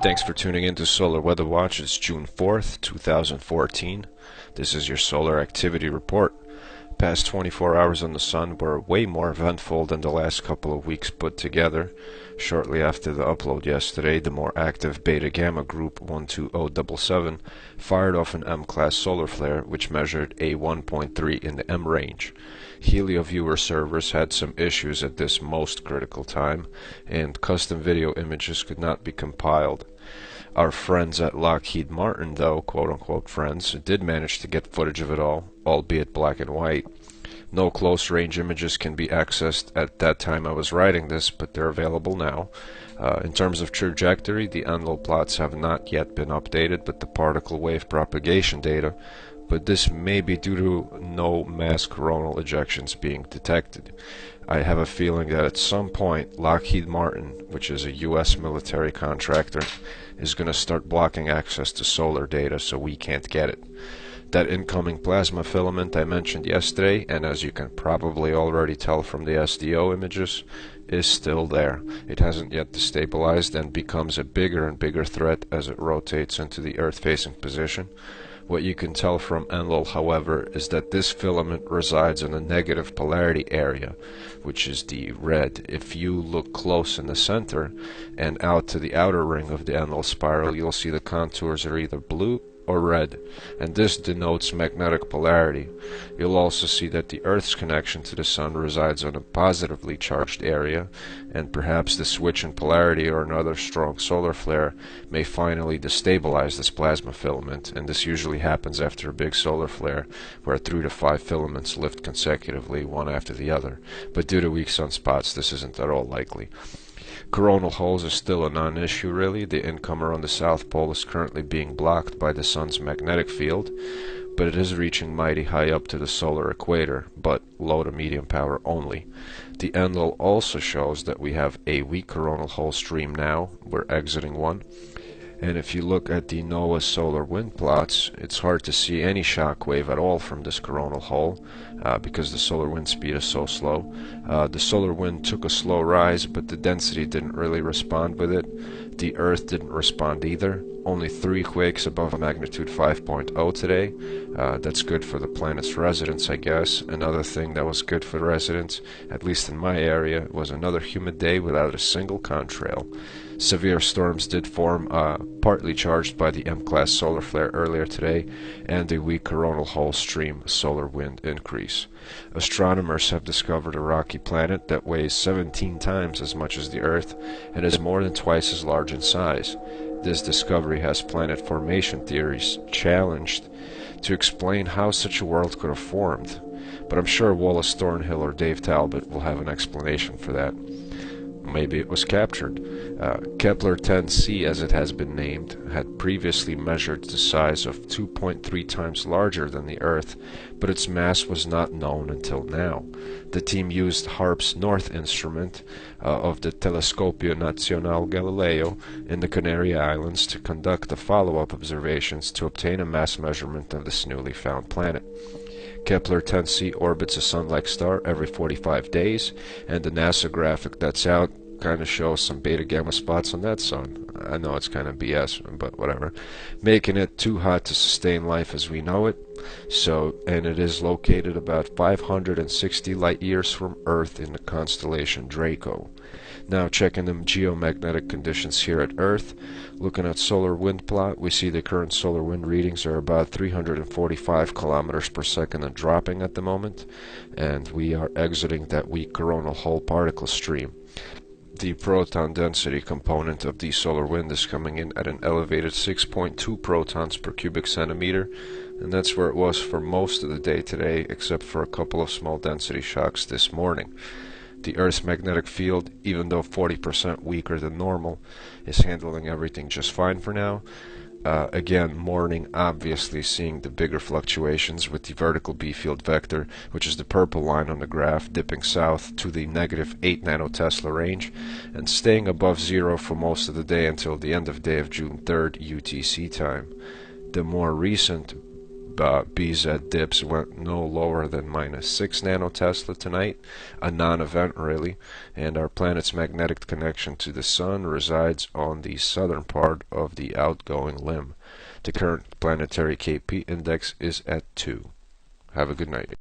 Thanks for tuning in to Solar Weather Watch. It's June 4th, 2014. This is your solar activity report. Past 24 hours on the sun were way more eventful than the last couple of weeks put together. Shortly after the upload yesterday, the more active Beta Gamma group 12077 fired off an M-class solar flare which measured a 1.3 in the M range. HelioViewer servers had some issues at this most critical time, and custom video images could not be compiled. Our friends at Lockheed Martin, though, quote-unquote friends, did manage to get footage of it all, albeit black and white. No close-range images can be accessed at that time I was writing this, but they're available now. In terms of trajectory, the Enlil plots have not yet been updated with the particle wave propagation data, but this may be due to no mass coronal ejections being detected. I have a feeling that at some point Lockheed Martin, which is a US military contractor, is going to start blocking access to solar data so we can't get it. That incoming plasma filament I mentioned yesterday, and as you can probably already tell from the SDO images, is still there. It hasn't yet destabilized and becomes a bigger and bigger threat as it rotates into the Earth-facing position. What you can tell from Enlil, however, is that this filament resides in a negative polarity area, which is the red. If you look close in the center and out to the outer ring of the Enlil spiral, you'll see the contours are either blue or red, and this denotes magnetic polarity. You'll also see that the Earth's connection to the Sun resides on a positively charged area, and perhaps the switch in polarity or another strong solar flare may finally destabilize this plasma filament, and this usually happens after a big solar flare where 3 to 5 filaments lift consecutively one after the other, but due to weak sunspots this isn't at all likely. Coronal holes are still a non-issue really. The incomer on the South Pole is currently being blocked by the Sun's magnetic field, but it is reaching mighty high up to the solar equator, but low to medium power only. The Enlil also shows that we have a weak coronal hole stream now. We're exiting one. And if you look at the NOAA solar wind plots, it's hard to see any shock wave at all from this coronal hole because the solar wind speed is so slow. The solar wind took a slow rise, but the density didn't really respond with it. The Earth didn't respond either. Only 3 quakes above magnitude 5.0 today. That's good for the planet's residents, I guess. Another thing that was good for the residents, at least in my area, was another humid day without a single contrail. Severe storms did form, partly charged by the M-class solar flare earlier today, and a weak coronal hole stream solar wind increase. Astronomers have discovered a rocky planet that weighs 17 times as much as the Earth and is more than twice as large in size. This discovery has planet formation theories challenged to explain how such a world could have formed, but I'm sure Wallace Thornhill or Dave Talbot will have an explanation for that. Maybe it was captured. Kepler 10c, as it has been named, had previously measured the size of 2.3 times larger than the Earth, but its mass was not known until now. The team used HARP's North instrument of the Telescopio Nazionale Galileo in the Canary Islands to conduct the follow-up observations to obtain a mass measurement of this newly found planet. Kepler 10c orbits a sun-like star every 45 days, and the NASA graphic that's out kind of shows some beta gamma spots on that sun. I know it's kind of BS, but whatever. Making it too hot to sustain life as we know it. And it is located about 560 light years from Earth in the constellation Draco. Now checking the geomagnetic conditions here at Earth. Looking at solar wind plot, we see the current solar wind readings are about 345 kilometers per second and dropping at the moment, and we are exiting that weak coronal hole particle stream. The proton density component of the solar wind is coming in at an elevated 6.2 protons per cubic centimeter, and that's where it was for most of the day today, except for a couple of small density shocks this morning. The Earth's magnetic field, even though 40% weaker than normal, is handling everything just fine for now. Again, morning obviously seeing the bigger fluctuations with the vertical B field vector, which is the purple line on the graph, dipping south to the negative 8 nanotesla range and staying above zero for most of the day until the end of day of June 3rd UTC time. The more recent BZ dips went no lower than -6 nanotesla tonight, a non-event really, and our planet's magnetic connection to the Sun resides on the southern part of the outgoing limb. The current planetary KP index is at 2. Have a good night.